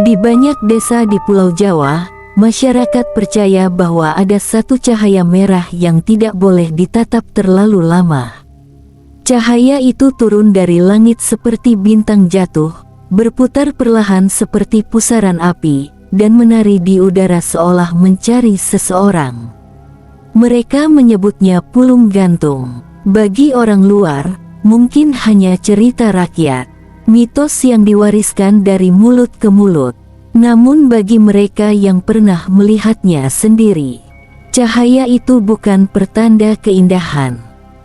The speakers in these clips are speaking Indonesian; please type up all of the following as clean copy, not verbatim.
Di banyak desa di Pulau Jawa, masyarakat percaya bahwa ada satu cahaya merah yang tidak boleh ditatap terlalu lama. Cahaya itu turun dari langit seperti bintang jatuh, berputar perlahan seperti pusaran api, dan menari di udara seolah mencari seseorang. Mereka menyebutnya pulung gantung. Bagi orang luar, mungkin hanya cerita rakyat, mitos yang diwariskan dari mulut ke mulut. Namun bagi mereka yang pernah melihatnya sendiri, cahaya itu bukan pertanda keindahan.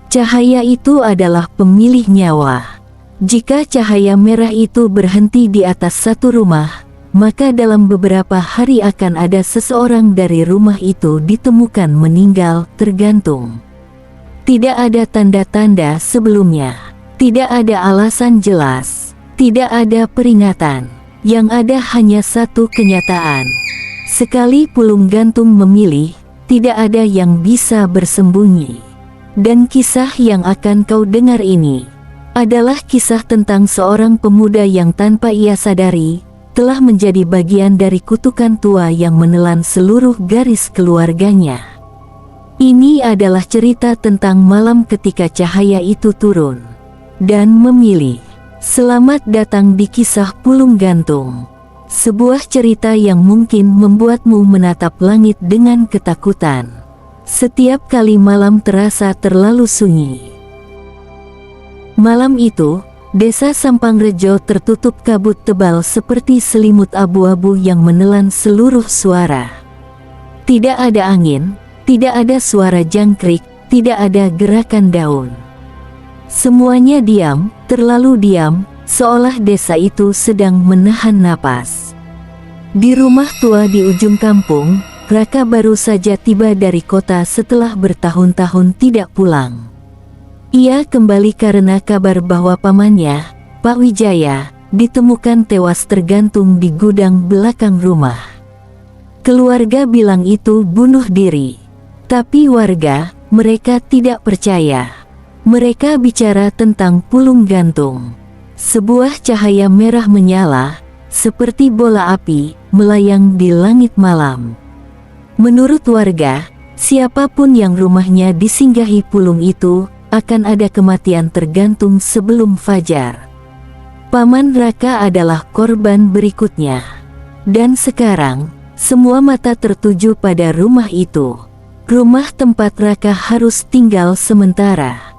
Cahaya itu adalah pemilik nyawa. Jika cahaya merah itu berhenti di atas satu rumah, maka dalam beberapa hari akan ada seseorang dari rumah itu ditemukan meninggal tergantung. Tidak ada tanda-tanda sebelumnya, tidak ada alasan jelas, tidak ada peringatan. Yang ada hanya satu kenyataan. Sekali pulung gantung memilih, tidak ada yang bisa bersembunyi. Dan kisah yang akan kau dengar ini adalah kisah tentang seorang pemuda yang tanpa ia sadari telah menjadi bagian dari kutukan tua yang menelan seluruh garis keluarganya. Ini adalah cerita tentang malam ketika cahaya itu turun dan memilih. Selamat datang di kisah pulung gantung. Sebuah cerita yang mungkin membuatmu menatap langit dengan ketakutan. Setiap kali malam terasa terlalu sunyi. Malam itu, desa Sampangrejo tertutup kabut tebal seperti selimut abu-abu yang menelan seluruh suara. Tidak ada angin, tidak ada suara jangkrik, tidak ada gerakan daun. Semuanya diam, terlalu diam, seolah desa itu sedang menahan napas. Di rumah tua di ujung kampung, Raka baru saja tiba dari kota setelah bertahun-tahun tidak pulang. Ia kembali karena kabar bahwa pamannya, Pak Wijaya, ditemukan tewas tergantung di gudang belakang rumah. Keluarga bilang itu bunuh diri, tapi warga, mereka tidak percaya. Mereka bicara tentang pulung gantung. Sebuah cahaya merah menyala, seperti bola api, melayang di langit malam. Menurut warga, siapapun yang rumahnya disinggahi pulung itu, akan ada kematian tergantung sebelum fajar. Paman Raka adalah korban berikutnya. Dan sekarang, semua mata tertuju pada rumah itu. Rumah tempat Raka harus tinggal sementara.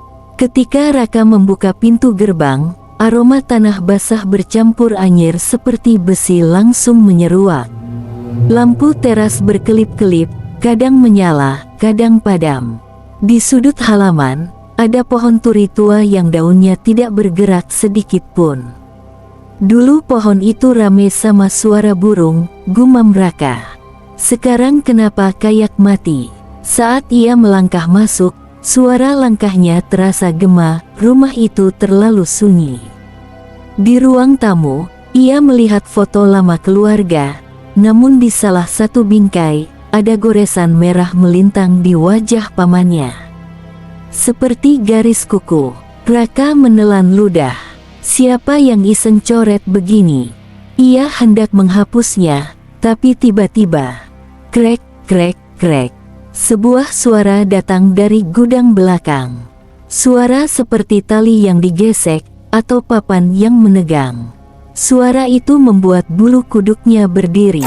Ketika Raka membuka pintu gerbang, aroma tanah basah bercampur anyir seperti besi langsung menyeruak. Lampu teras berkelip-kelip, kadang menyala, kadang padam. Di sudut halaman, ada pohon turi tua yang daunnya tidak bergerak sedikit pun. Dulu pohon itu rame sama suara burung, gumam Raka. Sekarang kenapa kayak mati? Saat ia melangkah masuk, suara langkahnya terasa gema, rumah itu terlalu sunyi. Di ruang tamu, ia melihat foto lama keluarga, namun di salah satu bingkai, ada goresan merah melintang di wajah pamannya. Seperti garis kuku, Raka menelan ludah. Siapa yang iseng coret begini? Ia hendak menghapusnya, tapi tiba-tiba, krek, krek, krek. Sebuah suara datang dari gudang belakang. Suara seperti tali yang digesek, atau papan yang menegang. Suara itu membuat bulu kuduknya berdiri.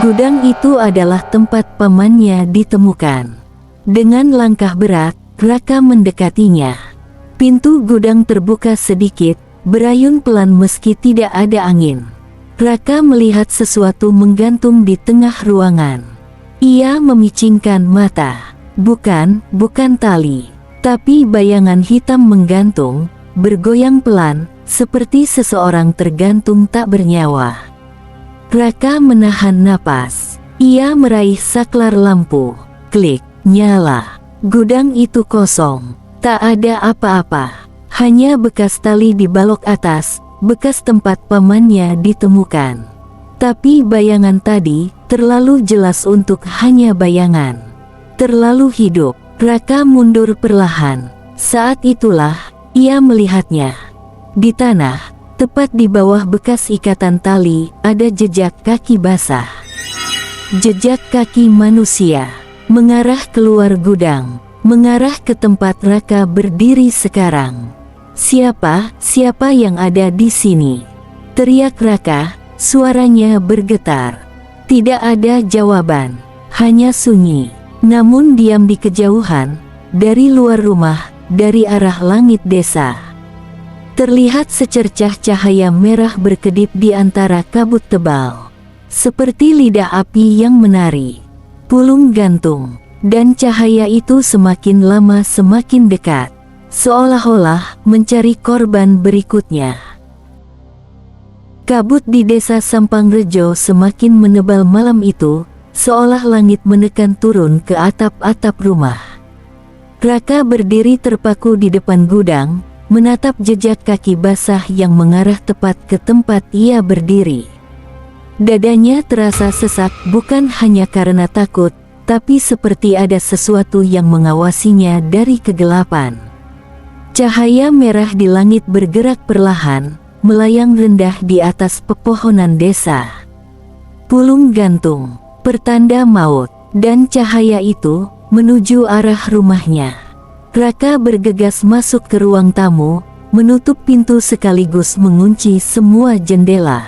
Gudang itu adalah tempat pamannya ditemukan. Dengan langkah berat, Raka mendekatinya. Pintu gudang terbuka sedikit, berayun pelan meski tidak ada angin. Raka melihat sesuatu menggantung di tengah ruangan. Ia memicingkan mata. Bukan tali, tapi bayangan hitam menggantung, bergoyang pelan, seperti seseorang tergantung tak bernyawa. Raka menahan napas. Ia meraih saklar lampu. Klik, nyala. Gudang itu kosong. Tak ada apa-apa. Hanya bekas tali di balok atas, bekas tempat pamannya ditemukan. Tapi bayangan tadi terlalu jelas untuk hanya bayangan. Terlalu hidup. Raka mundur perlahan. Saat itulah ia melihatnya. Di tanah, Tepat di bawah bekas ikatan tali, ada jejak kaki basah. Jejak kaki manusia, mengarah keluar gudang, mengarah ke tempat Raka berdiri sekarang. Siapa yang ada di sini? Teriak Raka, suaranya bergetar. Tidak ada jawaban, hanya sunyi. Namun diam di kejauhan, dari luar rumah, dari arah langit desa. Terlihat secercah cahaya merah berkedip di antara kabut tebal. Seperti lidah api yang menari. Pulung gantung. Dan cahaya itu semakin lama semakin dekat. Seolah-olah mencari korban berikutnya. Kabut di desa Sampangrejo semakin menebal malam itu, seolah langit menekan turun ke atap-atap rumah. Raka berdiri terpaku di depan gudang, menatap jejak kaki basah yang mengarah tepat ke tempat ia berdiri. Dadanya terasa sesak bukan hanya karena takut, tapi seperti ada sesuatu yang mengawasinya dari kegelapan. Cahaya merah di langit bergerak perlahan, melayang rendah di atas pepohonan desa. Pulung gantung, pertanda maut, dan cahaya itu menuju arah rumahnya. Raka bergegas masuk ke ruang tamu, menutup pintu sekaligus mengunci semua jendela.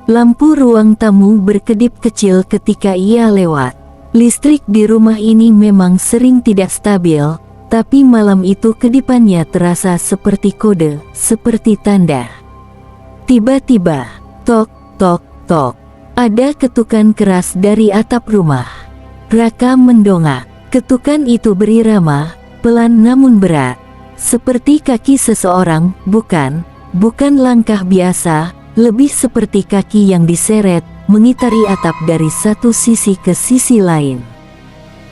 Lampu ruang tamu berkedip kecil ketika ia lewat. Listrik di rumah ini memang sering tidak stabil, tapi malam itu kedipannya terasa seperti kode, seperti tanda. Tiba-tiba, tok, tok, tok. Ada ketukan keras dari atap rumah. Raka mendongak. Ketukan itu berirama, pelan namun berat. Seperti kaki seseorang, bukan langkah biasa, lebih seperti kaki yang diseret, mengitari atap dari satu sisi ke sisi lain.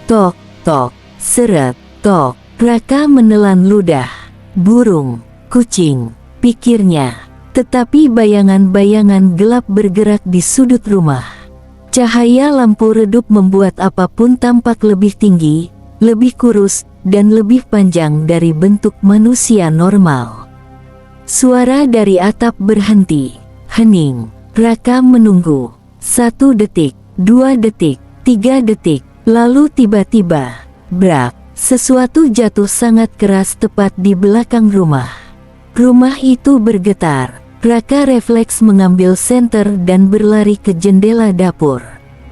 Tok, tok, seret, tok. Raka menelan ludah. Burung, kucing, pikirnya. Tetapi bayangan-bayangan gelap bergerak di sudut rumah. Cahaya lampu redup membuat apapun tampak lebih tinggi, lebih kurus, dan lebih panjang dari bentuk manusia normal. Suara dari atap berhenti. Hening. Raka menunggu. 1 detik, 2 detik, 3 detik. Lalu tiba-tiba, brak, sesuatu jatuh sangat keras tepat di belakang rumah. Rumah itu bergetar. Raka refleks mengambil senter dan berlari ke jendela dapur.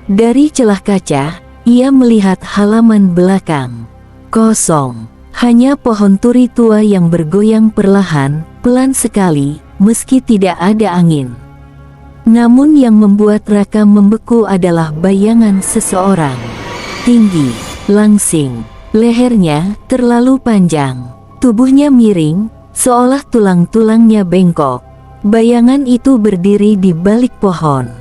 Dari celah kaca, ia melihat halaman belakang. Kosong. Hanya pohon turi tua yang bergoyang perlahan, pelan sekali, meski tidak ada angin. Namun yang membuat Raka membeku adalah bayangan seseorang. Tinggi, langsing, lehernya terlalu panjang, tubuhnya miring, seolah tulang-tulangnya bengkok. Bayangan itu berdiri di balik pohon.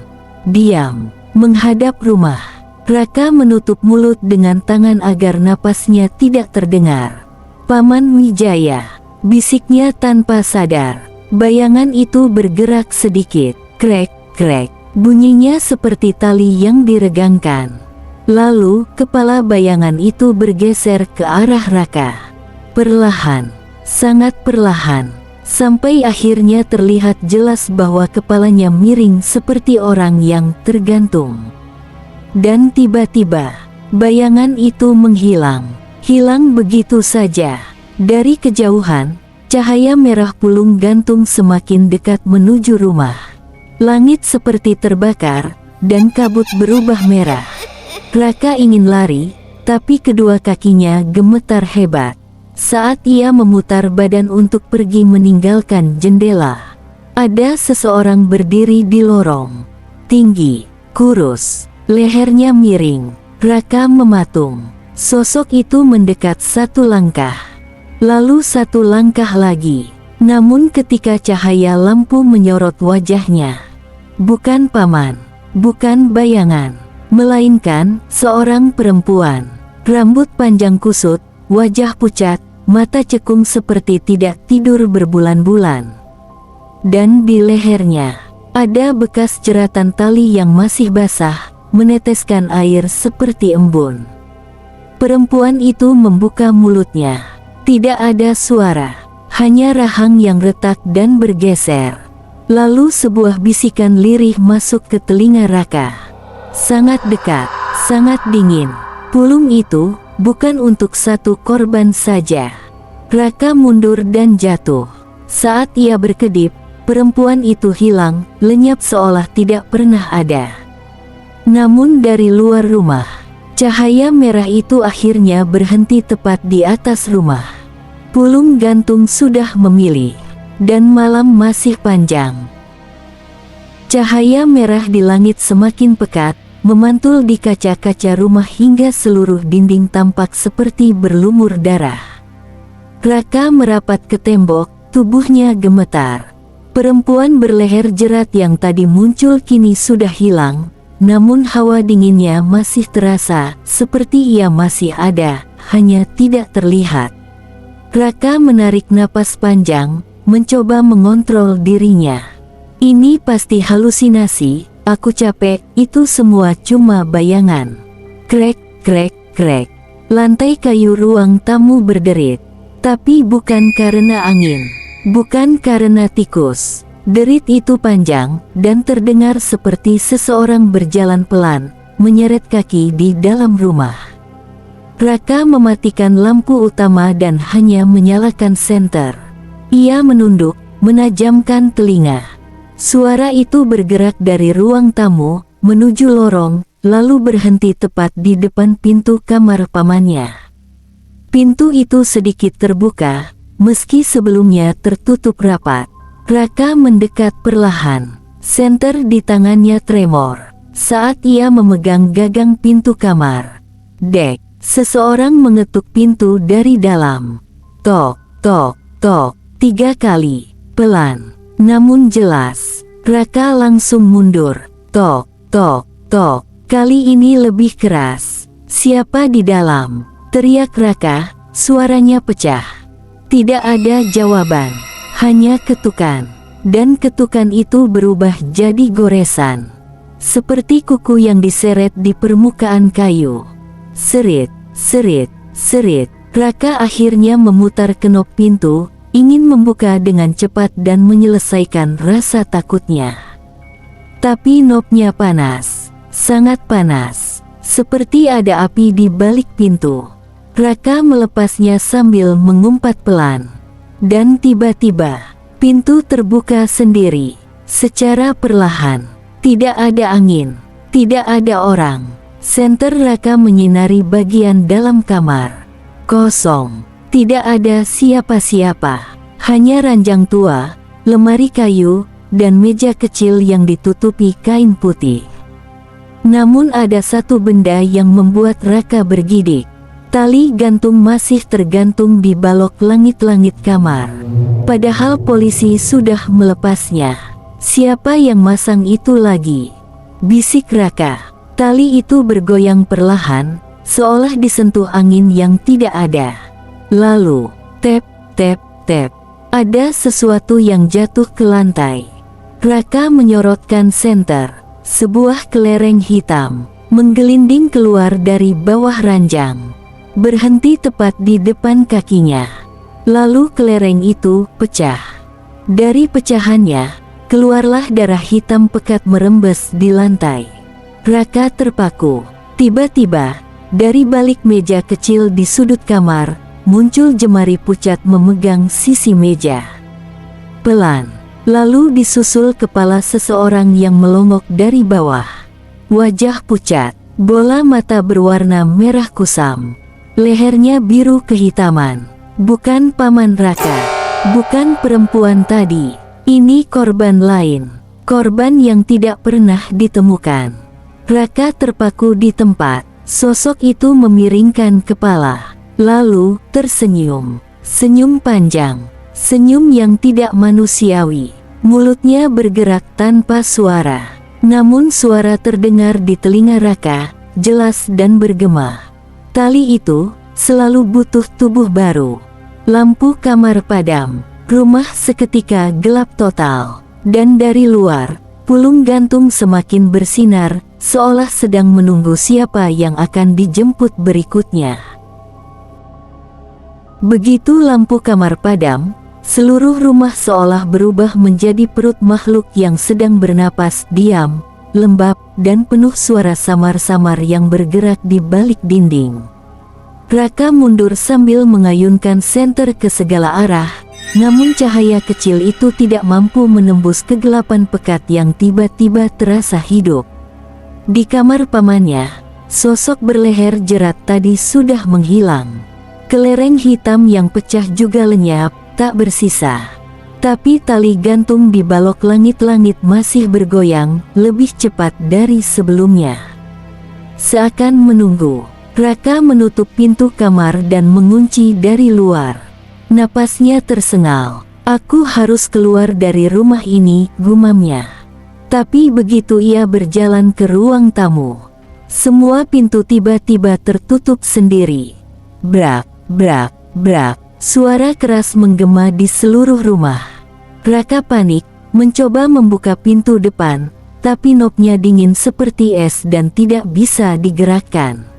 Diam, menghadap rumah. Raka menutup mulut dengan tangan agar napasnya tidak terdengar. Paman Wijaya, bisiknya tanpa sadar. Bayangan itu bergerak sedikit. Krek, krek. Bunyinya seperti tali yang diregangkan. Lalu, kepala bayangan itu bergeser ke arah Raka. Perlahan, sangat perlahan. Sampai akhirnya terlihat jelas bahwa kepalanya miring seperti orang yang tergantung. Dan tiba-tiba, bayangan itu menghilang. Hilang begitu saja. Dari kejauhan, cahaya merah pulung gantung semakin dekat menuju rumah. Langit seperti terbakar, dan kabut berubah merah. Raka ingin lari, tapi kedua kakinya gemetar hebat. Saat ia memutar badan untuk pergi meninggalkan jendela, ada seseorang berdiri di lorong. Tinggi, kurus, lehernya miring. Raka mematung. Sosok itu mendekat 1 langkah. Lalu 1 langkah lagi. Namun ketika cahaya lampu menyorot wajahnya, bukan paman, bukan bayangan, melainkan seorang perempuan. Rambut panjang kusut, wajah pucat, mata cekung seperti tidak tidur berbulan-bulan. Dan di lehernya, ada bekas jeratan tali yang masih basah, meneteskan air seperti embun. Perempuan itu membuka mulutnya. Tidak ada suara, hanya rahang yang retak dan bergeser. Lalu sebuah bisikan lirih masuk ke telinga Raka. Sangat dekat, sangat dingin. Pulung itu bukan untuk satu korban saja. Raka mundur dan jatuh. Saat ia berkedip, perempuan itu hilang, lenyap seolah tidak pernah ada. Namun dari luar rumah, cahaya merah itu akhirnya berhenti tepat di atas rumah. Pulung gantung sudah memilih, dan malam masih panjang. Cahaya merah di langit semakin pekat, memantul di kaca-kaca rumah hingga seluruh dinding tampak seperti berlumur darah. Raka merapat ke tembok, tubuhnya gemetar. Perempuan berleher jerat yang tadi muncul kini sudah hilang, namun hawa dinginnya masih terasa, seperti ia masih ada, hanya tidak terlihat. Raka menarik napas panjang, mencoba mengontrol dirinya. Ini pasti halusinasi, aku capek, itu semua cuma bayangan. Krek, krek, krek. Lantai kayu ruang tamu berderit. Tapi bukan karena angin, bukan karena tikus. Derit itu panjang, dan terdengar seperti seseorang berjalan pelan, menyeret kaki di dalam rumah. Raka mematikan lampu utama dan hanya menyalakan senter. Ia menunduk, menajamkan telinga. Suara itu bergerak dari ruang tamu, menuju lorong, lalu berhenti tepat di depan pintu kamar pamannya. Pintu itu sedikit terbuka, meski sebelumnya tertutup rapat. Raka mendekat perlahan. Senter di tangannya tremor saat ia memegang gagang pintu kamar. Dek, seseorang mengetuk pintu dari dalam. Tok, tok, tok, 3 kali, pelan, namun jelas. Raka langsung mundur. Tok, tok, tok, kali ini lebih keras. Siapa di dalam? Teriak Raka, suaranya pecah. Tidak ada jawaban, hanya ketukan. Dan ketukan itu berubah jadi goresan. Seperti kuku yang diseret di permukaan kayu. Serit, serit, serit. Raka akhirnya memutar kenop pintu, ingin membuka dengan cepat dan menyelesaikan rasa takutnya. Tapi knobnya panas, sangat panas. Seperti ada api di balik pintu. Raka melepasnya sambil mengumpat pelan. Dan tiba-tiba, pintu terbuka sendiri. Secara perlahan. Tidak ada angin. Tidak ada orang. Senter Raka menyinari bagian dalam kamar. Kosong. Tidak ada siapa-siapa. Hanya ranjang tua, lemari kayu, dan meja kecil yang ditutupi kain putih. Namun ada satu benda yang membuat Raka bergidik. Tali gantung masih tergantung di balok langit-langit kamar. Padahal polisi sudah melepasnya. Siapa yang masang itu lagi? Bisik Raka. Tali itu bergoyang perlahan, seolah disentuh angin yang tidak ada. Lalu, tep, tep, tep. Ada sesuatu yang jatuh ke lantai. Raka menyorotkan senter. Sebuah kelereng hitam menggelinding keluar dari bawah ranjang. Berhenti tepat di depan kakinya. Lalu kelereng itu pecah. Dari pecahannya, keluarlah darah hitam pekat merembes di lantai. Raka terpaku. Tiba-tiba, dari balik meja kecil di sudut kamar, muncul jemari pucat memegang sisi meja. Pelan, lalu disusul kepala seseorang yang melongok dari bawah. Wajah pucat, bola mata berwarna merah kusam. Lehernya biru kehitaman. Bukan paman Raka. Bukan perempuan tadi. Ini korban lain. Korban yang tidak pernah ditemukan. Raka terpaku di tempat. Sosok itu memiringkan kepala. Lalu tersenyum. Senyum panjang. Senyum yang tidak manusiawi. Mulutnya bergerak tanpa suara. Namun suara terdengar di telinga Raka, jelas dan bergema. Tali itu selalu butuh tubuh baru. Lampu kamar padam. Rumah seketika gelap total. Dan dari luar, pulung gantung semakin bersinar, seolah sedang menunggu siapa yang akan dijemput berikutnya. Begitu lampu kamar padam, Seluruh rumah seolah berubah menjadi perut makhluk yang sedang bernapas diam, lembab, dan penuh suara samar-samar yang bergerak di balik dinding. Raka mundur sambil mengayunkan senter ke segala arah, namun cahaya kecil itu tidak mampu menembus kegelapan pekat yang tiba-tiba terasa hidup. Di kamar pamannya, sosok berleher jerat tadi sudah menghilang. Kelereng hitam yang pecah juga lenyap, tak bersisa. Tapi tali gantung di balok langit-langit masih bergoyang, lebih cepat dari sebelumnya. Seakan menunggu, Raka menutup pintu kamar dan mengunci dari luar. Napasnya tersengal. "Aku harus keluar dari rumah ini," gumamnya. Tapi begitu ia berjalan ke ruang tamu, semua pintu tiba-tiba tertutup sendiri. Brak, brak, brak. Suara keras menggema di seluruh rumah. Raka panik, mencoba membuka pintu depan, tapi knobnya dingin seperti es dan tidak bisa digerakkan.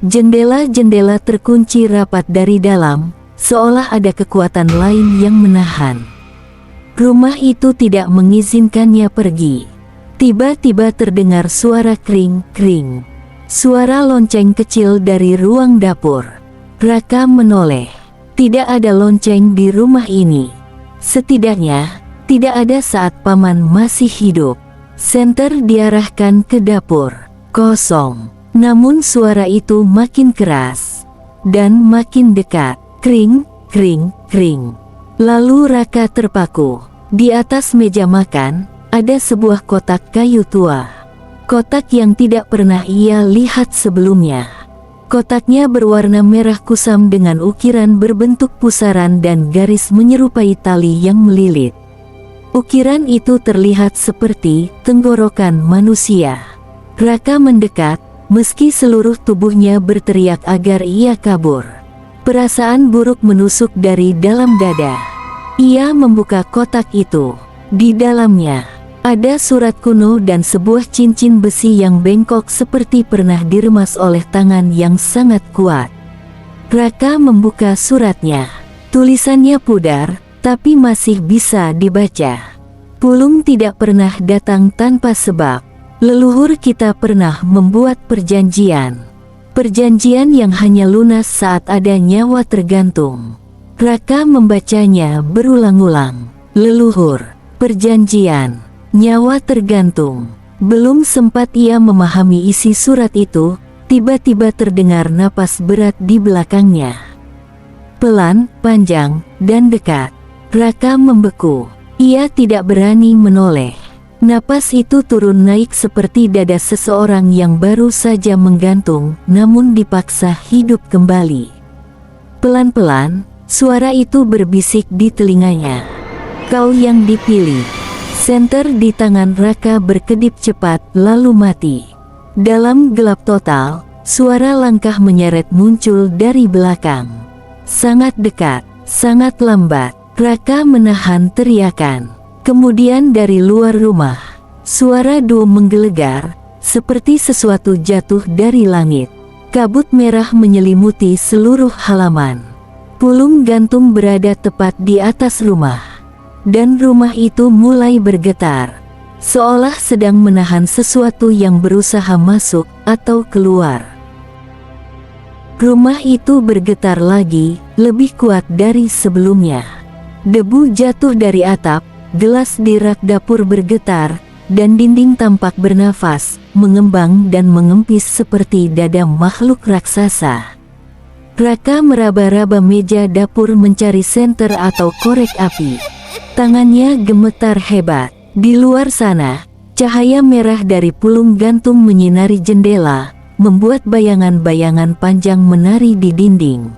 Jendela-jendela terkunci rapat dari dalam, seolah ada kekuatan lain yang menahan. Rumah itu tidak mengizinkannya pergi. Tiba-tiba terdengar suara kring-kring. Suara lonceng kecil dari ruang dapur. Raka menoleh. Tidak ada lonceng di rumah ini. Setidaknya, tidak ada saat paman masih hidup. Senter diarahkan ke dapur. Kosong. Namun suara itu makin keras. Dan makin dekat. Kring, kring, kring. Lalu Raka terpaku. Di atas meja makan, ada sebuah kotak kayu tua. Kotak yang tidak pernah ia lihat sebelumnya. Kotaknya berwarna merah kusam dengan ukiran berbentuk pusaran dan garis menyerupai tali yang melilit. Ukiran itu terlihat seperti tenggorokan manusia. Raka mendekat, meski seluruh tubuhnya berteriak agar ia kabur. Perasaan buruk menusuk dari dalam dada. Ia membuka kotak itu. Di dalamnya ada surat kuno dan sebuah cincin besi yang bengkok seperti pernah diremas oleh tangan yang sangat kuat. Raka membuka suratnya. Tulisannya pudar, tapi masih bisa dibaca. "Pulung tidak pernah datang tanpa sebab. Leluhur kita pernah membuat perjanjian. Perjanjian yang hanya lunas saat ada nyawa tergantung." Raka membacanya berulang-ulang. Leluhur, perjanjian, nyawa tergantung. Belum sempat ia memahami isi surat itu, tiba-tiba terdengar napas berat di belakangnya. Pelan, panjang, dan dekat. Raka membeku. Ia tidak berani menoleh. Napas itu turun naik seperti dada seseorang yang baru saja menggantung, namun dipaksa hidup kembali. Pelan-pelan, suara itu berbisik di telinganya. "Kau yang dipilih." Senter di tangan Raka berkedip cepat lalu mati. Dalam gelap total, suara langkah menyeret muncul dari belakang. Sangat dekat, sangat lambat. Raka menahan teriakan. Kemudian dari luar rumah, suara duo menggelegar, seperti sesuatu jatuh dari langit. Kabut merah menyelimuti seluruh halaman. Pulung gantung berada tepat di atas rumah. Dan rumah itu mulai bergetar, seolah sedang menahan sesuatu yang berusaha masuk atau keluar. Rumah itu bergetar lagi, lebih kuat dari sebelumnya. Debu jatuh dari atap, gelas di rak dapur bergetar, dan dinding tampak bernafas, mengembang dan mengempis seperti dada makhluk raksasa. Raka meraba-raba meja dapur mencari senter atau korek api. Tangannya gemetar hebat. Di luar sana, cahaya merah dari pulung gantung menyinari jendela, membuat bayangan-bayangan panjang menari di dinding.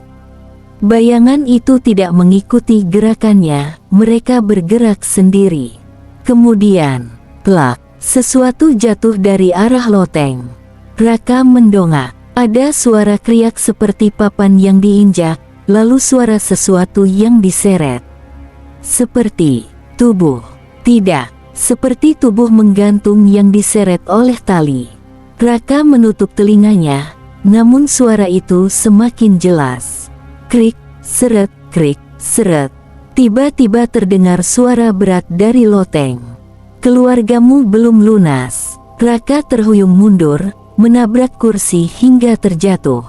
Bayangan itu tidak mengikuti gerakannya, mereka bergerak sendiri. Kemudian, plak, sesuatu jatuh dari arah loteng. Raka mendongak. Ada suara kriak seperti papan yang diinjak, lalu suara sesuatu yang diseret. Seperti tubuh. Tidak, seperti tubuh menggantung yang diseret oleh tali. Raka menutup telinganya, namun suara itu semakin jelas. Krik, seret, krik, seret. Tiba-tiba terdengar suara berat dari loteng. "Keluargamu belum lunas." Raka terhuyung mundur, menabrak kursi hingga terjatuh.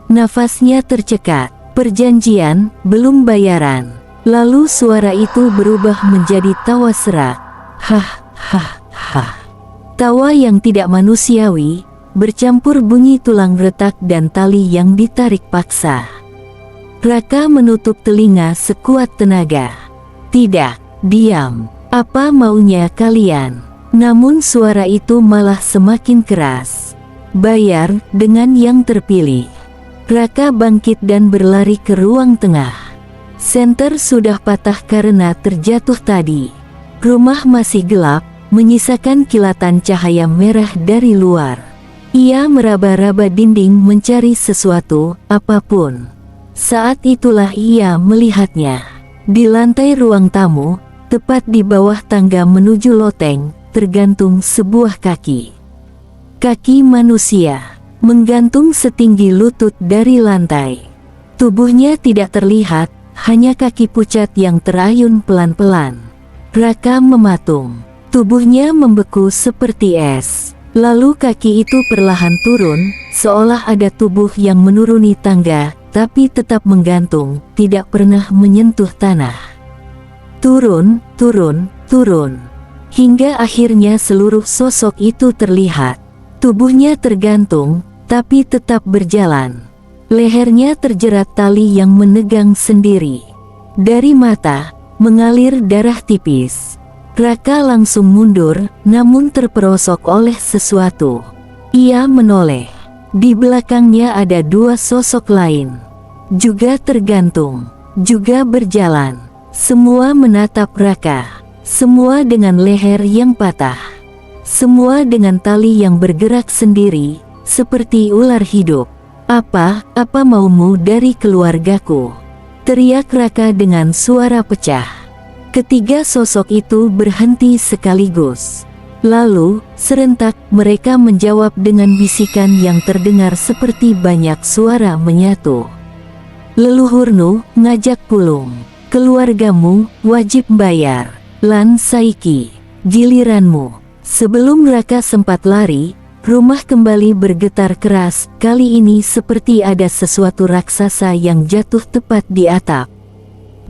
Nafasnya tercekat. "Perjanjian, belum bayaran." Lalu suara itu berubah menjadi tawa serak. Hah, hah, hah. Tawa yang tidak manusiawi, bercampur bunyi tulang retak dan tali yang ditarik paksa. Raka menutup telinga sekuat tenaga. "Tidak, diam. Apa maunya kalian?" Namun suara itu malah semakin keras. "Bayar dengan yang terpilih." Raka bangkit dan berlari ke ruang tengah. Senter sudah patah karena terjatuh tadi. Rumah masih gelap, menyisakan kilatan cahaya merah dari luar. Ia meraba-raba dinding mencari sesuatu, apapun. Saat itulah ia melihatnya. Di lantai ruang tamu, tepat di bawah tangga menuju loteng, tergantung sebuah kaki. Kaki manusia, menggantung setinggi lutut dari lantai. Tubuhnya tidak terlihat, hanya kaki pucat yang terayun pelan-pelan. Raka mematung. Tubuhnya membeku seperti es. Lalu kaki itu perlahan turun, seolah ada tubuh yang menuruni tangga, tapi tetap menggantung, tidak pernah menyentuh tanah. Turun, turun, turun. Hingga akhirnya seluruh sosok itu terlihat. Tubuhnya tergantung, tapi tetap berjalan. Lehernya terjerat tali yang menegang sendiri. Dari mata, mengalir darah tipis. Raka langsung mundur, namun terperosok oleh sesuatu. Ia menoleh. Di belakangnya ada dua sosok lain. Juga tergantung, juga berjalan. Semua menatap Raka. Semua dengan leher yang patah. Semua dengan tali yang bergerak sendiri, seperti ular hidup. Apa maumu dari keluargaku?" teriak Raka dengan suara pecah. Ketiga sosok itu berhenti sekaligus. Lalu, serentak mereka menjawab dengan bisikan yang terdengar seperti banyak suara menyatu. "Leluhurnu ngajak pulung. Keluargamu wajib bayar. Lan saiki, giliranmu." Sebelum Raka sempat lari, rumah kembali bergetar keras, kali ini seperti ada sesuatu raksasa yang jatuh tepat di atap.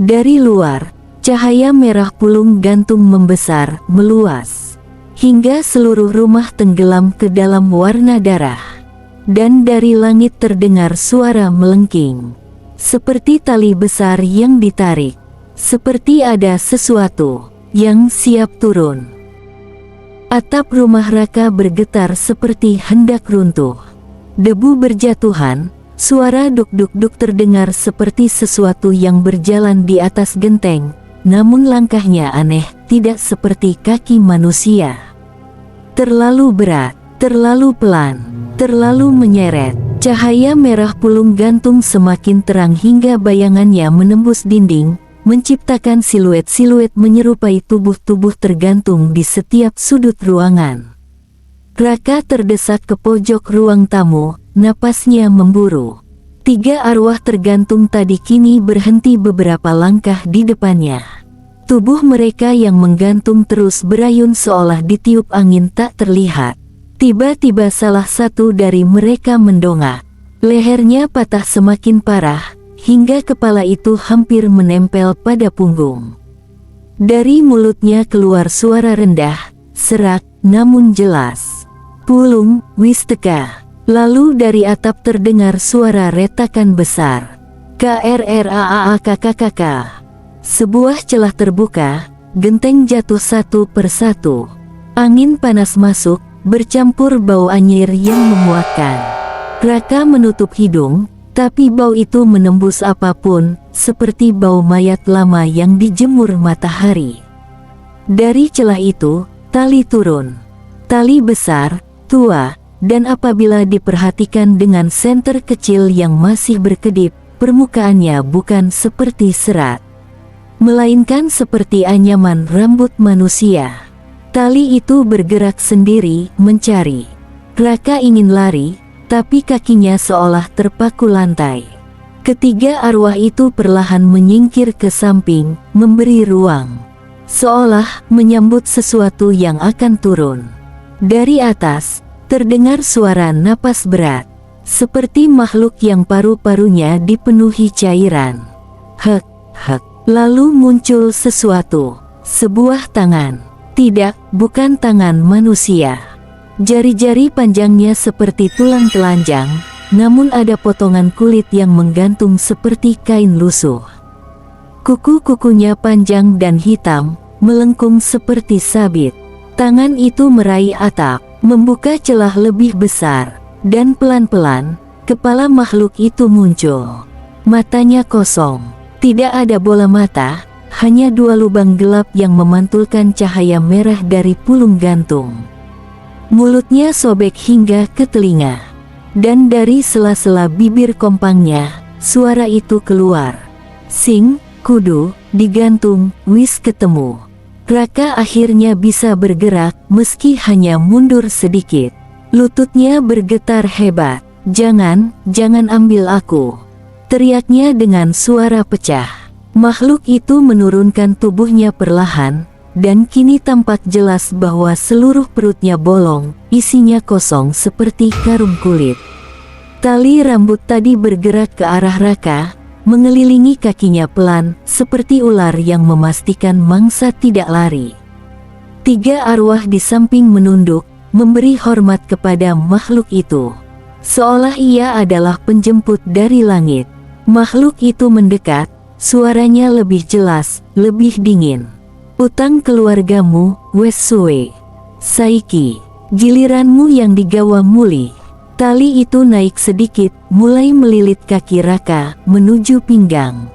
Dari luar, cahaya merah pulung gantung membesar, meluas. Hingga seluruh rumah tenggelam ke dalam warna darah. Dan dari langit terdengar suara melengking. Seperti tali besar yang ditarik. Seperti ada sesuatu yang siap turun. Atap rumah Raka bergetar seperti hendak runtuh. Debu berjatuhan, suara duk-duk-duk terdengar seperti sesuatu yang berjalan di atas genteng, namun langkahnya aneh, tidak seperti kaki manusia. Terlalu berat, terlalu pelan, terlalu menyeret. Cahaya merah pulung gantung semakin terang hingga bayangannya menembus dinding, menciptakan siluet-siluet menyerupai tubuh-tubuh tergantung di setiap sudut ruangan. Raka terdesak ke pojok ruang tamu, napasnya memburu. Tiga arwah tergantung tadi kini berhenti beberapa langkah di depannya. Tubuh mereka yang menggantung terus berayun seolah ditiup angin tak terlihat. Tiba-tiba salah satu dari mereka mendongak. Lehernya patah semakin parah, hingga kepala itu hampir menempel pada punggung. Dari mulutnya keluar suara rendah, serak, namun jelas. "Pulung, wis teka." Lalu dari atap terdengar suara retakan besar. "KRRAAKKKK." Sebuah celah terbuka, genteng jatuh satu persatu. Angin panas masuk, bercampur bau anyir yang memuakkan. Raka menutup hidung, tapi bau itu menembus apapun, seperti bau mayat lama yang dijemur matahari. Dari celah itu, tali turun. Tali besar, tua, dan apabila diperhatikan dengan senter kecil yang masih berkedip, permukaannya bukan seperti serat, melainkan seperti anyaman rambut manusia. Tali itu bergerak sendiri, mencari. Raka ingin lari, tapi kakinya seolah terpaku lantai. Ketiga arwah itu perlahan menyingkir ke samping, memberi ruang, seolah menyambut sesuatu yang akan turun. Dari atas, terdengar suara napas berat, seperti makhluk yang paru-parunya dipenuhi cairan. Hek, hek. Lalu muncul sesuatu, sebuah tangan. Tidak, bukan tangan manusia. Jari-jari panjangnya seperti tulang telanjang, namun ada potongan kulit yang menggantung seperti kain lusuh. Kuku-kukunya panjang dan hitam, melengkung seperti sabit. Tangan itu meraih atap, membuka celah lebih besar, dan pelan-pelan, kepala makhluk itu muncul. Matanya kosong, tidak ada bola mata, hanya dua lubang gelap yang memantulkan cahaya merah dari pulung gantung. Mulutnya sobek hingga ke telinga, dan dari sela-sela bibir kompangnya, suara itu keluar. Sing, kudu, digantung, wis ketemu. Raka akhirnya bisa bergerak meski hanya mundur sedikit. Lututnya bergetar hebat. Jangan ambil aku, teriaknya dengan suara pecah. Makhluk itu menurunkan tubuhnya perlahan, dan kini tampak jelas bahwa seluruh perutnya bolong, isinya kosong seperti karung kulit. Tali rambut tadi bergerak ke arah Raka, mengelilingi kakinya pelan, seperti ular yang memastikan mangsa tidak lari. Tiga arwah di samping menunduk, memberi hormat kepada makhluk itu, seolah ia adalah penjemput dari langit. Makhluk itu mendekat, suaranya lebih jelas, lebih dingin. Utang keluargamu, wes suwe. Saiki, giliranmu yang digawa muli. Tali itu naik sedikit, mulai melilit kaki Raka, menuju pinggang.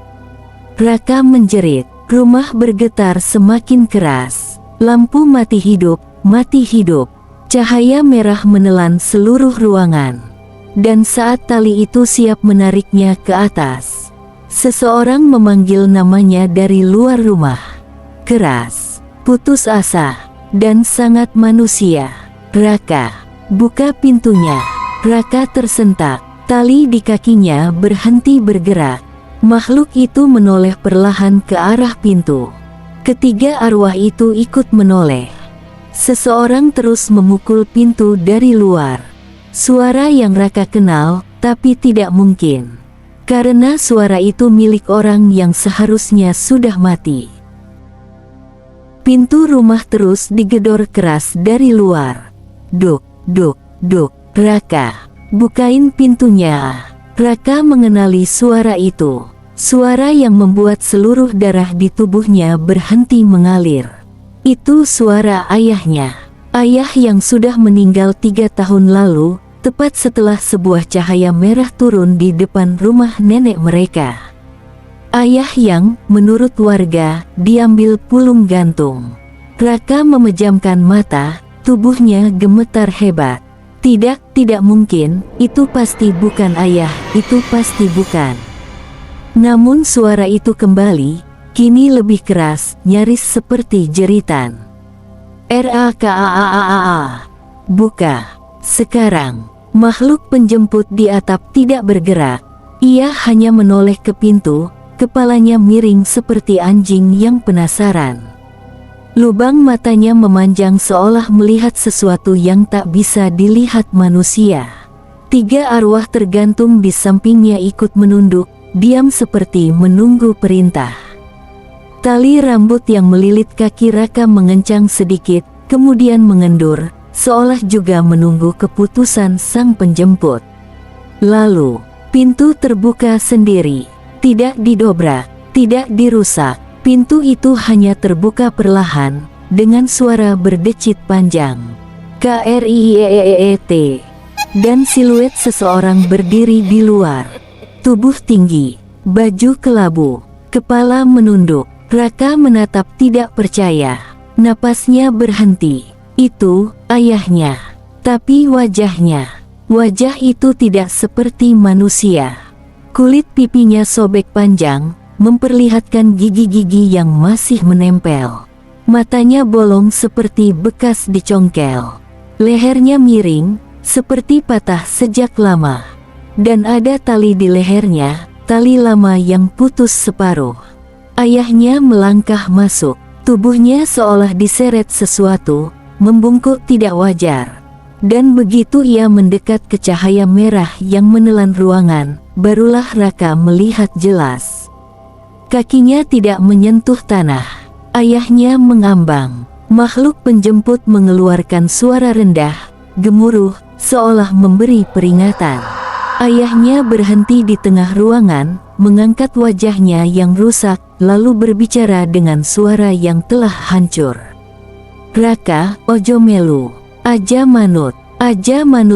Raka menjerit, rumah bergetar semakin keras. Lampu mati hidup, mati hidup. Cahaya merah menelan seluruh ruangan. Dan saat tali itu siap menariknya ke atas, seseorang memanggil namanya dari luar rumah. Keras, putus asa, dan sangat manusia. Raka, buka pintunya. Raka tersentak, tali di kakinya berhenti bergerak. Makhluk itu menoleh perlahan ke arah pintu. Ketiga arwah itu ikut menoleh. Seseorang terus memukul pintu dari luar. Suara yang Raka kenal, tapi tidak mungkin. Karena suara itu milik orang yang seharusnya sudah mati. Pintu rumah terus digedor keras dari luar. Duk, duk, duk. Raka, bukain pintunya. Raka mengenali suara itu. Suara yang membuat seluruh darah di tubuhnya berhenti mengalir. Itu suara ayahnya. Ayah yang sudah meninggal 3 tahun lalu, tepat setelah sebuah cahaya merah turun di depan rumah nenek mereka. Ayah yang, menurut warga, diambil pulung gantung. Raka memejamkan mata, tubuhnya gemetar hebat. Tidak mungkin, itu pasti bukan ayah, itu pasti bukan. Namun suara itu kembali, kini lebih keras, nyaris seperti jeritan. Raka, buka, sekarang. Makhluk penjemput di atap tidak bergerak. Ia hanya menoleh ke pintu, kepalanya miring seperti anjing yang penasaran. Lubang matanya memanjang seolah melihat sesuatu yang tak bisa dilihat manusia. 3 arwah tergantung di sampingnya ikut menunduk, diam seperti menunggu perintah. Tali rambut yang melilit kaki Raka mengencang sedikit, kemudian mengendur, seolah juga menunggu keputusan sang penjemput. Lalu, pintu terbuka sendiri. Tidak didobrak, tidak dirusak. Pintu itu hanya terbuka perlahan, dengan suara berdecit panjang. Kriet. Dan siluet seseorang berdiri di luar. Tubuh tinggi, baju kelabu, kepala menunduk. Raka menatap tidak percaya. Napasnya berhenti. Itu, ayahnya. Tapi wajah itu tidak seperti manusia. Kulit pipinya sobek panjang, memperlihatkan gigi-gigi yang masih menempel. Matanya bolong seperti bekas dicongkel. Lehernya miring, seperti patah sejak lama. Dan ada tali di lehernya, tali lama yang putus separuh. Ayahnya melangkah masuk. Tubuhnya seolah diseret sesuatu, membungkuk tidak wajar. Dan begitu ia mendekat ke cahaya merah yang menelan ruangan, barulah Raka melihat jelas. Kakinya tidak menyentuh tanah. Ayahnya mengambang. Makhluk penjemput mengeluarkan suara rendah, gemuruh, seolah memberi peringatan. Ayahnya berhenti di tengah ruangan, mengangkat wajahnya yang rusak, lalu berbicara dengan suara yang telah hancur. Raka, ojo melu, aja manut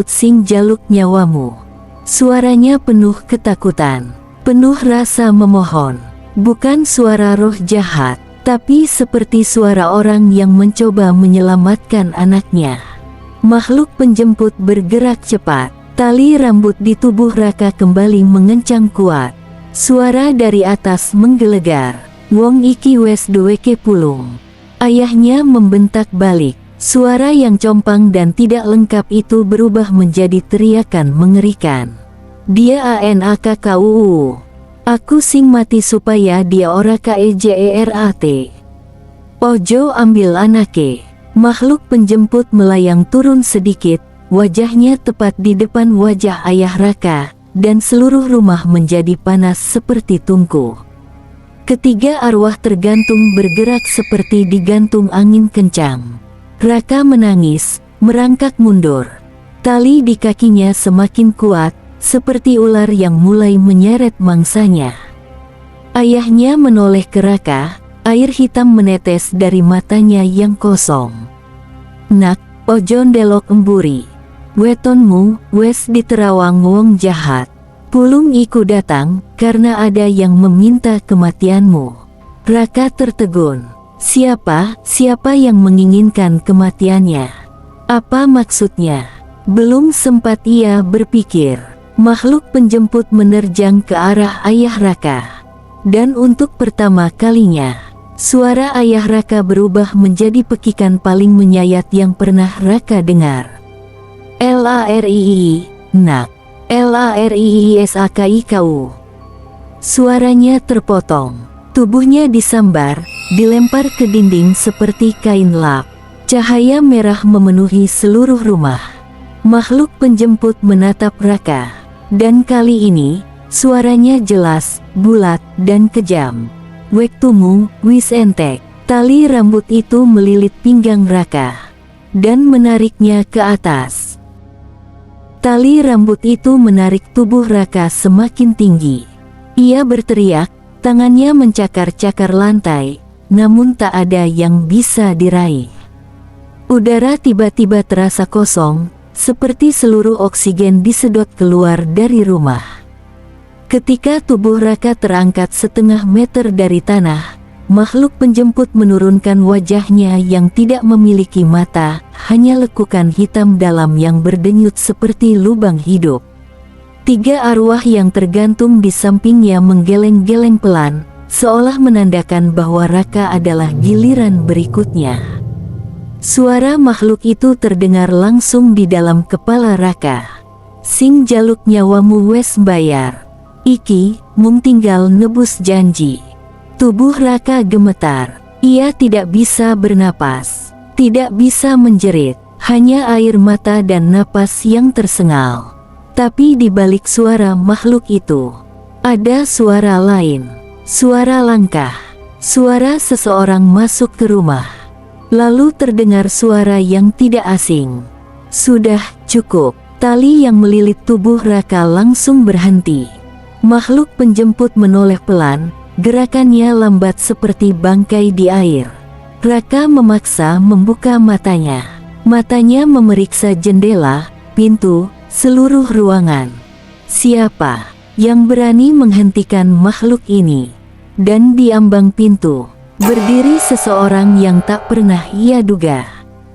sing jaluk nyawamu. Suaranya penuh ketakutan, penuh rasa memohon. Bukan suara roh jahat, tapi seperti suara orang yang mencoba menyelamatkan anaknya. Makhluk penjemput bergerak cepat. Tali rambut di tubuh Raka kembali mengencang kuat. Suara dari atas menggelegar. Wong iki wes duweke pulung. Ayahnya membentak balik. Suara yang compang dan tidak lengkap itu berubah menjadi teriakan mengerikan. Dia ANAKKUU. Aku sing mati supaya dia ora KEJERAT. Ojo ambil anake. Makhluk penjemput melayang turun sedikit. Wajahnya tepat di depan wajah ayah Raka, dan seluruh rumah menjadi panas seperti tungku. Ketiga arwah tergantung bergerak seperti digantung angin kencang. Raka menangis, merangkak mundur. Tali di kakinya semakin kuat, seperti ular yang mulai menyeret mangsanya. Ayahnya menoleh ke Raka, air hitam menetes dari matanya yang kosong. Nak, ojo ndelok emburi. Wetonmu, wes diterawang wong jahat. Pulung iku datang, karena ada yang meminta kematianmu. Raka tertegun. Siapa yang menginginkan kematiannya? Apa maksudnya? Belum sempat ia berpikir. Makhluk penjemput menerjang ke arah ayah Raka. Dan untuk pertama kalinya, suara ayah Raka berubah menjadi pekikan paling menyayat yang pernah Raka dengar. LARII, nak. LARIISAKIKU. Suaranya terpotong. Tubuhnya disambar, dilempar ke dinding seperti kain lap. Cahaya merah memenuhi seluruh rumah. Makhluk penjemput menatap Raka. Dan kali ini, suaranya jelas, bulat, dan kejam. Wektumu, wis entek. Tali rambut itu melilit pinggang Raka. Dan menariknya ke atas. Tali rambut itu menarik tubuh Raka semakin tinggi. Ia berteriak, tangannya mencakar-cakar lantai, namun tak ada yang bisa diraih. Udara tiba-tiba terasa kosong, seperti seluruh oksigen disedot keluar dari rumah. Ketika tubuh Raka terangkat setengah meter dari tanah, makhluk penjemput menurunkan wajahnya yang tidak memiliki mata, hanya lekukan hitam dalam yang berdenyut seperti lubang hidup. Tiga arwah yang tergantung di sampingnya menggeleng-geleng pelan, seolah menandakan bahwa Raka adalah giliran berikutnya. Suara makhluk itu terdengar langsung di dalam kepala Raka. Sing jaluk nyawamu wes bayar. Iki, mung tinggal nebus janji. Tubuh Raka gemetar. Ia tidak bisa bernapas, tidak bisa menjerit, hanya air mata dan napas yang tersengal. Tapi di balik suara makhluk itu, ada suara lain. Suara langkah. Suara seseorang masuk ke rumah. Lalu terdengar suara yang tidak asing. Sudah cukup. Tali yang melilit tubuh Raka langsung berhenti. Makhluk penjemput menoleh pelan. Gerakannya lambat seperti bangkai di air. Raka memaksa membuka matanya. Matanya memeriksa jendela, pintu, seluruh ruangan. Siapa yang berani menghentikan makhluk ini? Dan di ambang pintu, berdiri seseorang yang tak pernah ia duga.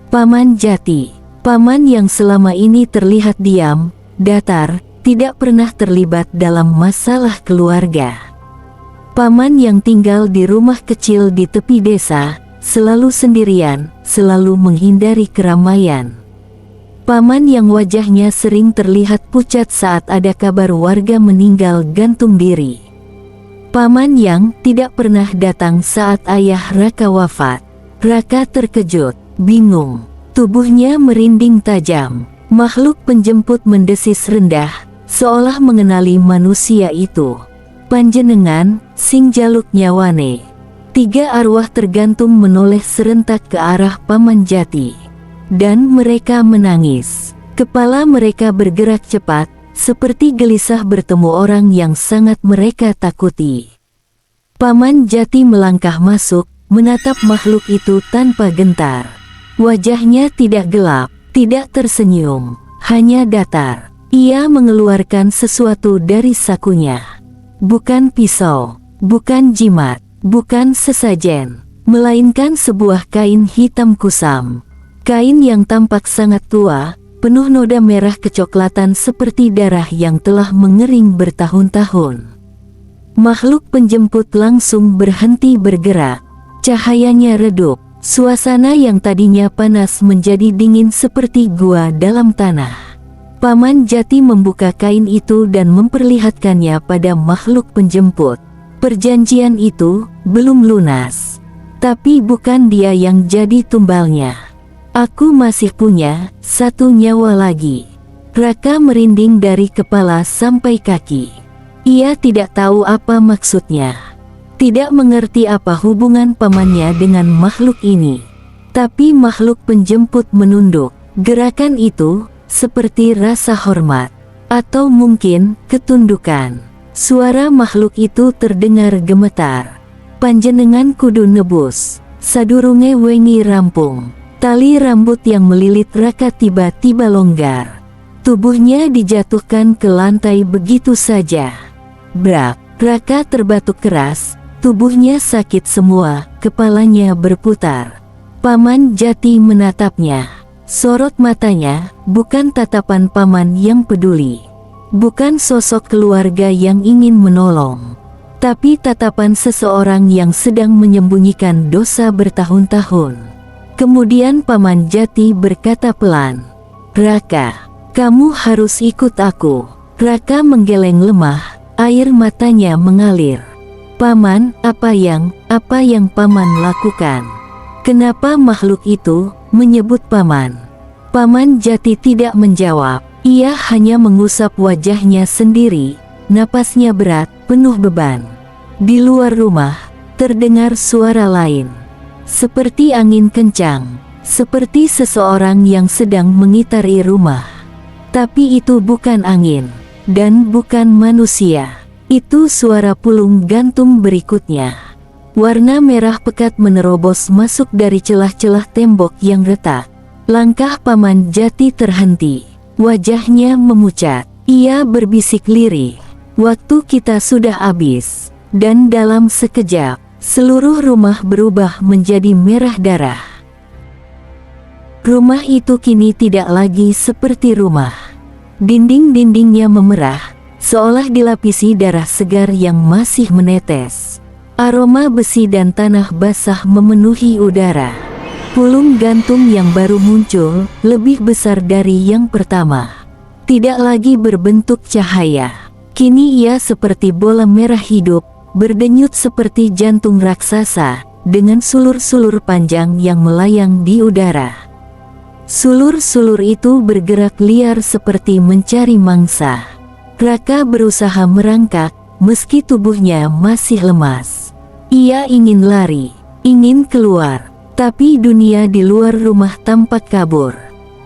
Paman Jati. Paman yang selama ini terlihat diam, datar, tidak pernah terlibat dalam masalah keluarga. Paman yang tinggal di rumah kecil di tepi desa, selalu sendirian, selalu menghindari keramaian. Paman yang wajahnya sering terlihat pucat saat ada kabar warga meninggal gantung diri. Paman yang tidak pernah datang saat ayah Raka wafat. Raka terkejut, bingung, tubuhnya merinding tajam. Makhluk penjemput mendesis rendah, seolah mengenali manusia itu. Panjenengan, sing jaluk nyawane. 3 arwah tergantung menoleh serentak ke arah Paman Jati. Dan mereka menangis. Kepala mereka bergerak cepat, seperti gelisah bertemu orang yang sangat mereka takuti. Paman Jati melangkah masuk, menatap makhluk itu tanpa gentar. Wajahnya tidak gelap, tidak tersenyum, hanya datar. Ia mengeluarkan sesuatu dari sakunya. Bukan pisau, bukan jimat, bukan sesajen, melainkan sebuah kain hitam kusam. Kain yang tampak sangat tua, penuh noda merah kecoklatan seperti darah yang telah mengering bertahun-tahun. Makhluk penjemput langsung berhenti bergerak. Cahayanya redup. Suasana yang tadinya panas menjadi dingin seperti gua dalam tanah. Paman Jati membuka kain itu dan memperlihatkannya pada makhluk penjemput. Perjanjian itu belum lunas. Tapi bukan dia yang jadi tumbalnya. Aku masih punya 1 nyawa lagi. Raka merinding dari kepala sampai kaki. Ia tidak tahu apa maksudnya. Tidak mengerti apa hubungan pamannya dengan makhluk ini. Tapi makhluk penjemput menunduk. Gerakan itu seperti rasa hormat. Atau mungkin ketundukan. Suara makhluk itu terdengar gemetar. Panjenengan kudu nebus. Sadurunge wengi rampung. Tali rambut yang melilit Raka tiba-tiba longgar. Tubuhnya dijatuhkan ke lantai begitu saja. Brak. Raka terbatuk keras. Tubuhnya sakit semua, kepalanya berputar. Paman Jati menatapnya. Sorot matanya, bukan tatapan paman yang peduli. Bukan sosok keluarga yang ingin menolong. Tapi tatapan seseorang yang sedang menyembunyikan dosa bertahun-tahun. Kemudian Paman Jati berkata pelan, "Raka, kamu harus ikut aku." Raka menggeleng lemah, air matanya mengalir. "Paman, apa yang paman lakukan? Kenapa makhluk itu menyebut paman?" Paman Jati tidak menjawab. Ia hanya mengusap wajahnya sendiri. Napasnya berat, penuh beban. Di luar rumah, terdengar suara lain. Seperti angin kencang. Seperti seseorang yang sedang mengitari rumah. Tapi itu bukan angin. Dan bukan manusia. Itu suara pulung gantung berikutnya. Warna merah pekat menerobos masuk dari celah-celah tembok yang retak. Langkah Paman Jati terhenti. Wajahnya memucat. Ia berbisik lirih. "Waktu kita sudah habis." Dan dalam sekejap, seluruh rumah berubah menjadi merah darah. Rumah itu kini tidak lagi seperti rumah. Dinding-dindingnya memerah, seolah dilapisi darah segar yang masih menetes. Aroma besi dan tanah basah memenuhi udara. Pulung gantung yang baru muncul, lebih besar dari yang pertama. Tidak lagi berbentuk cahaya. Kini ia seperti bola merah hidup, berdenyut seperti jantung raksasa, dengan sulur-sulur panjang yang melayang di udara. Sulur-sulur itu bergerak liar seperti mencari mangsa. Raka berusaha merangkak, meski tubuhnya masih lemas. Ia ingin lari, ingin keluar, tapi dunia di luar rumah tampak kabur.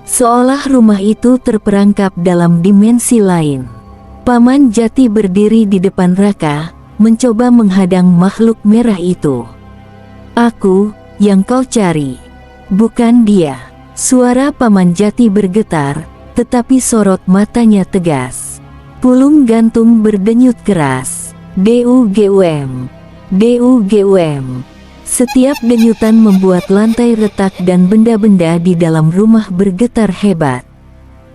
Seolah rumah itu terperangkap dalam dimensi lain. Paman Jati berdiri di depan Raka, mencoba menghadang makhluk merah itu. "Aku, yang kau cari. Bukan dia." Suara Paman Jati bergetar, tetapi sorot matanya tegas. Pulung gantung berdenyut keras. "DUGUM. DUGUM." Setiap denyutan membuat lantai retak dan benda-benda di dalam rumah bergetar hebat.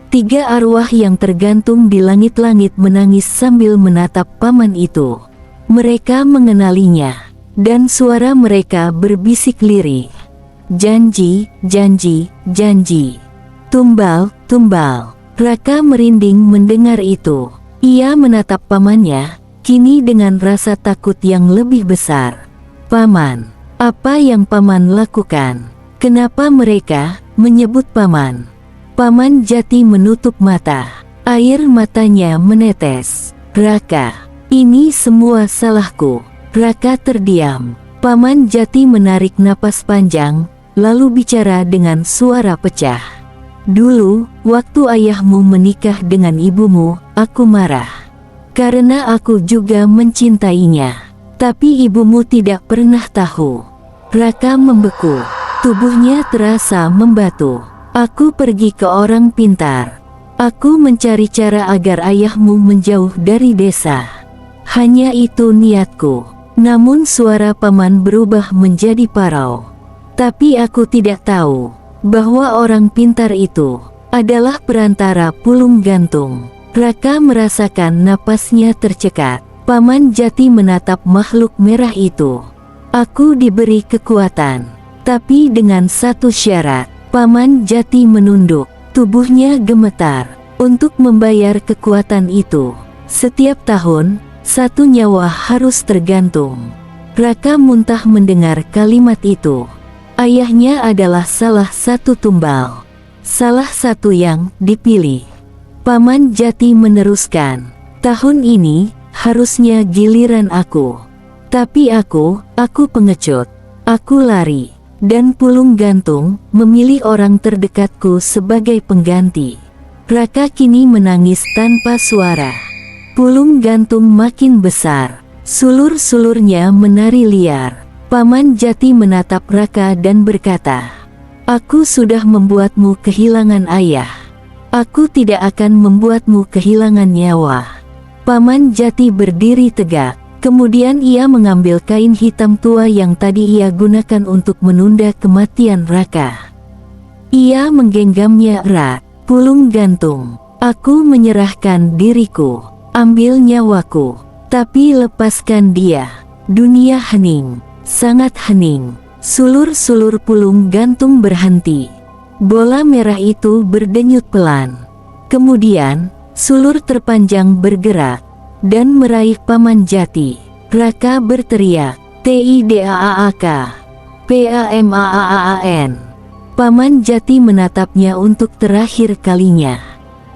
3 arwah yang tergantung di langit-langit menangis sambil menatap paman itu. Mereka mengenalinya, dan suara mereka berbisik lirih. "Janji, janji, janji. Tumbal, tumbal." Raka merinding mendengar itu. Ia menatap pamannya, kini dengan rasa takut yang lebih besar. "Paman, apa yang Paman lakukan? Kenapa mereka menyebut Paman?" Paman Jati menutup mata. Air matanya menetes. "Raka, ini semua salahku." Raka terdiam. Paman Jati menarik napas panjang, lalu bicara dengan suara pecah. "Dulu, waktu ayahmu menikah dengan ibumu, aku marah. Karena aku juga mencintainya. Tapi ibumu tidak pernah tahu." Raka membeku. Tubuhnya terasa membatu. "Aku pergi ke orang pintar. Aku mencari cara agar ayahmu menjauh dari desa. Hanya itu niatku." Namun suara paman berubah menjadi parau. "Tapi aku tidak tahu bahwa orang pintar itu adalah perantara Pulung Gantung." Raka merasakan napasnya tercekat. Paman Jati menatap makhluk merah itu. "Aku diberi kekuatan, tapi dengan satu syarat." Paman Jati menunduk. Tubuhnya gemetar. "Untuk membayar kekuatan itu, setiap tahun, satu nyawa harus tergantung." Raka muntah mendengar kalimat itu. Ayahnya adalah salah satu tumbal. Salah satu yang dipilih. Paman Jati meneruskan. "Tahun ini, harusnya giliran aku. Tapi aku pengecut. Aku lari. Dan Pulung Gantung memilih orang terdekatku sebagai pengganti." Raka kini menangis tanpa suara. Pulung Gantung makin besar. Sulur-sulurnya menari liar. Paman Jati menatap Raka dan berkata, "Aku sudah membuatmu kehilangan ayah. Aku tidak akan membuatmu kehilangan nyawa." Paman Jati berdiri tegak. Kemudian ia mengambil kain hitam tua yang tadi ia gunakan untuk menunda kematian Raka. Ia menggenggamnya erat. "Pulung Gantung, aku menyerahkan diriku. Ambil nyawaku, tapi lepaskan dia." Dunia hening, sangat hening. Sulur-sulur Pulung Gantung berhenti. Bola merah itu berdenyut pelan. Kemudian, sulur terpanjang bergerak dan meraih Paman Jati. Raka berteriak, "Tidaak, Pamaan." Paman Jati menatapnya untuk terakhir kalinya.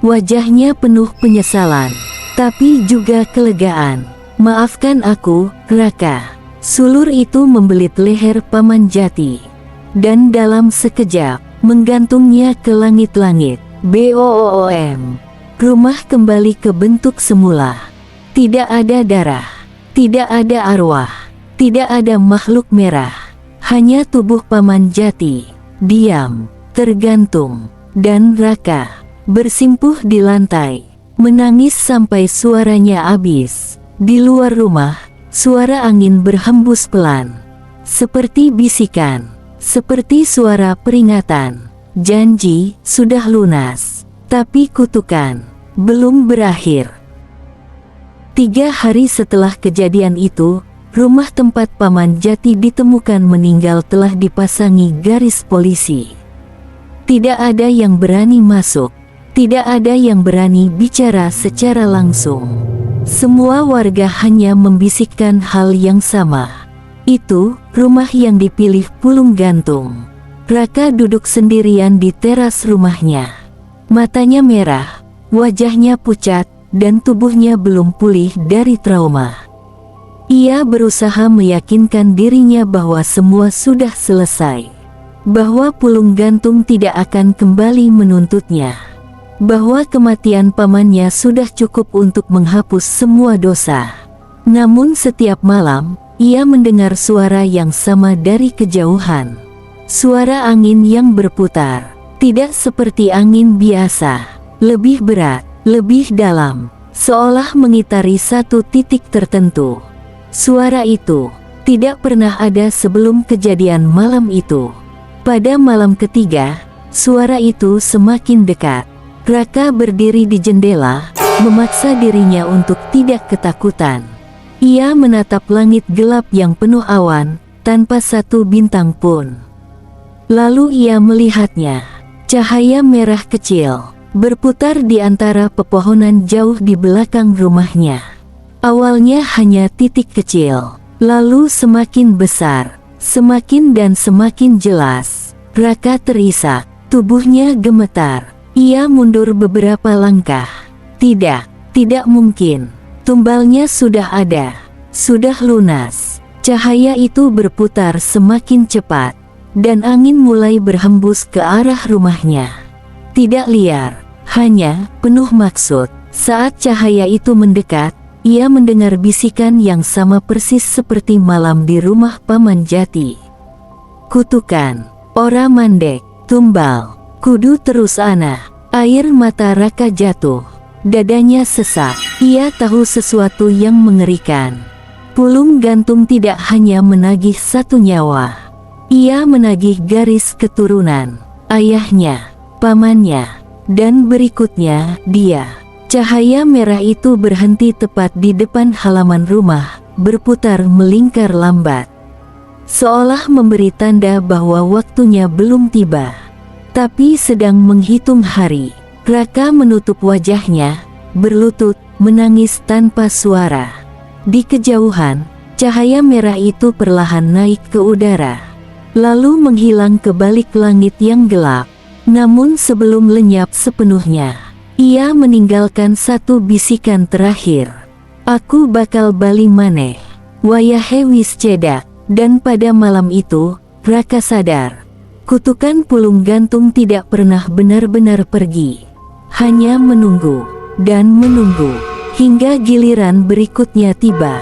Wajahnya penuh penyesalan, tapi juga kelegaan. "Maafkan aku, Raka." Sulur itu membelit leher Paman Jati, dan dalam sekejap, menggantungnya ke langit-langit. Boom. Rumah kembali ke bentuk semula. Tidak ada darah, tidak ada arwah, tidak ada makhluk merah. Hanya tubuh Paman Jati, diam, tergantung, dan Raka, bersimpuh di lantai. Menangis sampai suaranya habis. Di luar rumah, suara angin berhembus pelan. Seperti bisikan, seperti suara peringatan. Janji sudah lunas, tapi kutukan belum berakhir. 3 hari setelah kejadian itu, rumah tempat Paman Jati ditemukan meninggal telah dipasangi garis polisi. Tidak ada yang berani masuk. Tidak ada yang berani bicara secara langsung. Semua warga hanya membisikkan hal yang sama. Itu rumah yang dipilih Pulung Gantung. Raka duduk sendirian di teras rumahnya. Matanya merah, wajahnya pucat, dan tubuhnya belum pulih dari trauma. Ia berusaha meyakinkan dirinya bahwa semua sudah selesai. Bahwa Pulung Gantung tidak akan kembali menuntutnya. Bahwa kematian pamannya sudah cukup untuk menghapus semua dosa. Namun setiap malam, ia mendengar suara yang sama dari kejauhan. Suara angin yang berputar, tidak seperti angin biasa, lebih berat, lebih dalam, seolah mengitari satu titik tertentu. Suara itu tidak pernah ada sebelum kejadian malam itu. Pada malam ketiga, suara itu semakin dekat. Raka berdiri di jendela, memaksa dirinya untuk tidak ketakutan. Ia menatap langit gelap yang penuh awan, tanpa satu bintang pun. Lalu ia melihatnya. Cahaya merah kecil berputar di antara pepohonan jauh di belakang rumahnya. Awalnya hanya titik kecil, lalu semakin besar, semakin dan semakin jelas. Raka terisak, tubuhnya gemetar. Ia mundur beberapa langkah. Tidak mungkin. Tumbalnya sudah ada, sudah lunas. Cahaya itu berputar semakin cepat, dan angin mulai berhembus ke arah rumahnya. Tidak liar, hanya penuh maksud. Saat cahaya itu mendekat, ia mendengar bisikan yang sama persis seperti malam di rumah Paman Jati. Kutukan, ora mandek, tumbal, kudu terus ana. Air mata Raka jatuh, dadanya sesak. Ia tahu sesuatu yang mengerikan. Pulung gantung tidak hanya menagih satu nyawa. Ia menagih garis keturunan, ayahnya, pamannya, dan berikutnya dia. Cahaya merah itu berhenti tepat di depan halaman rumah, berputar melingkar lambat, seolah memberi tanda bahwa waktunya belum tiba, tapi sedang menghitung hari. Raka menutup wajahnya, berlutut, menangis tanpa suara. Di kejauhan, cahaya merah itu perlahan naik ke udara, lalu menghilang ke balik langit yang gelap. Namun sebelum lenyap sepenuhnya, ia meninggalkan satu bisikan terakhir. Aku bakal bali maneh, wayahe wis cedak. Dan pada malam itu, Raka sadar, kutukan pulung gantung tidak pernah benar-benar pergi. Hanya menunggu, dan menunggu, hingga giliran berikutnya tiba.